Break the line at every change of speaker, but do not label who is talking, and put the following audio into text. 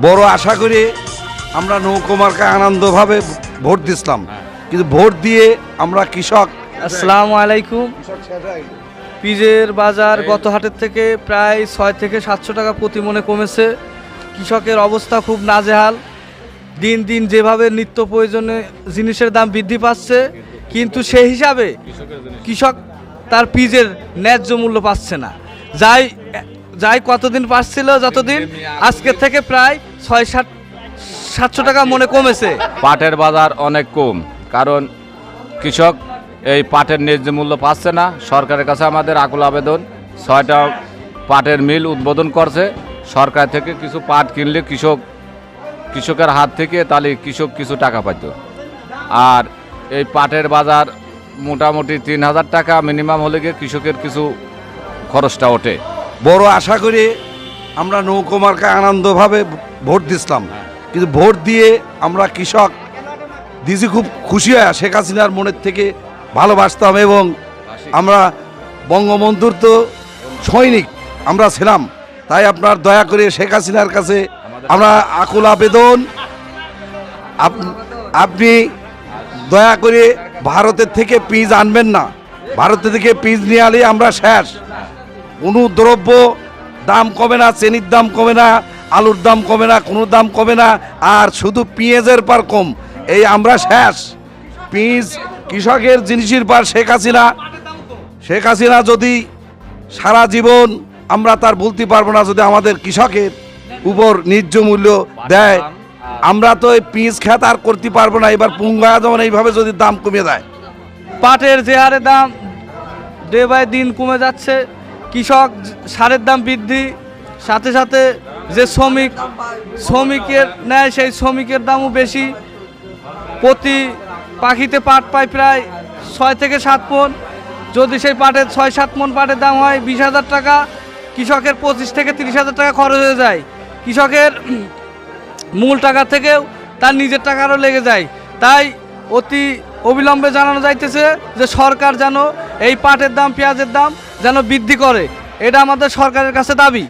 বড় আশা করে আমরা নৌকোমার্কায় আনন্দভাবে ভোট দিছিলাম, কিন্তু ভোট দিয়ে আমরা কৃষক।
আসসালামু আলাইকুম। পিজের বাজার গত হাটের থেকে প্রায় 6 থেকে 700 টাকা প্রতি মনে কমেছে। কৃষকের অবস্থা খুব নাজেহাল। দিন দিন যেভাবে নিত্য প্রয়োজনীয় জিনিসের দাম বৃদ্ধি পাচ্ছে, কিন্তু সেই হিসাবে কৃষক তার পিজের ন্যায্য মূল্য পাচ্ছে না। যাই কতদিন পাচ্ছিল, যতদিন আজকের থেকে প্রায় 600-700 টাকা মনে কমেছে।
পাটের বাজার অনেক কম, কারণ কৃষক এই পাটের ন্যায্য মূল্য পাচ্ছে না। সরকারের কাছে আমাদের আকুল আবেদন, 6টা পাটের মিল উদ্বোধন করছে, সরকার থেকে কিছু পাট কিনলে কৃষকের হাত থেকে তাহলে কৃষক কিছু টাকা পাইত। আর এই পাটের বাজার মোটামুটি 3000 টাকা মিনিমাম হলে গিয়ে কৃষকের কিছু খরচটা ওঠে।
বড় আশা করে আমরা নৌকোমার্কায় আনন্দভাবে ভোট দিছিলাম, কিন্তু ভোট দিয়ে আমরা কৃষক দিছি খুব খুশি হয়। শেখ হাসিনার মনের থেকে ভালোবাসতাম এবং আমরা বঙ্গবন্ধুর তো সৈনিক আমরা ছিলাম। তাই আপনার দয়া করে শেখ হাসিনার কাছে আমরা আকুল আবেদন, আপনি দয়া করে ভারতের থেকে পিস আনবেন না। ভারতের থেকে পিস নিয়ে আলে আমরা শেষ। কোনো দ্রব্য দাম কমে না, চেনির দাম কমে না, আলুর দাম কমে না, কোনো দাম কমে না, আর শুধু পেঁয়াজের পার কম। এই আমরা শেষ। পিস কৃষকের জিনিসের পার শেখ হাসিনা যদি সারা জীবন আমরা তার বলতে পারবো না, যদি আমাদের কৃষকের উপর ন্যায্য মূল্য দেয়, আমরা তো এই পিস খেত আর করতে পারবো না। এবার পুঙ্গা যেমন এইভাবে যদি দাম কমে যায়,
পাটের যে হারে দাম ডে বাই দিন কমে যাচ্ছে, কৃষক সারের দাম বৃদ্ধি, সাথে সাথে যে শ্রমিকের নেয় সেই শ্রমিকের দামও বেশি। প্রতি পাখিতে পাট পায় প্রায় 6 থেকে 7 মণ। যদি সেই পাটের 6-7 মণ পাটের দাম হয় 20,000 টাকা, কৃষকের 25 থেকে 30,000 টাকা খরচ হয়ে যায়। কৃষকের মূল টাকা থেকেও তার নিজের টাকারও লেগে যায়। তাই অতি অবিলম্বে জানানো যাইতেছে যে সরকার যেন এই পাটের দাম, পেঁয়াজের দাম যেন বৃদ্ধি করে। এটা আমাদের সরকারের কাছে দাবি।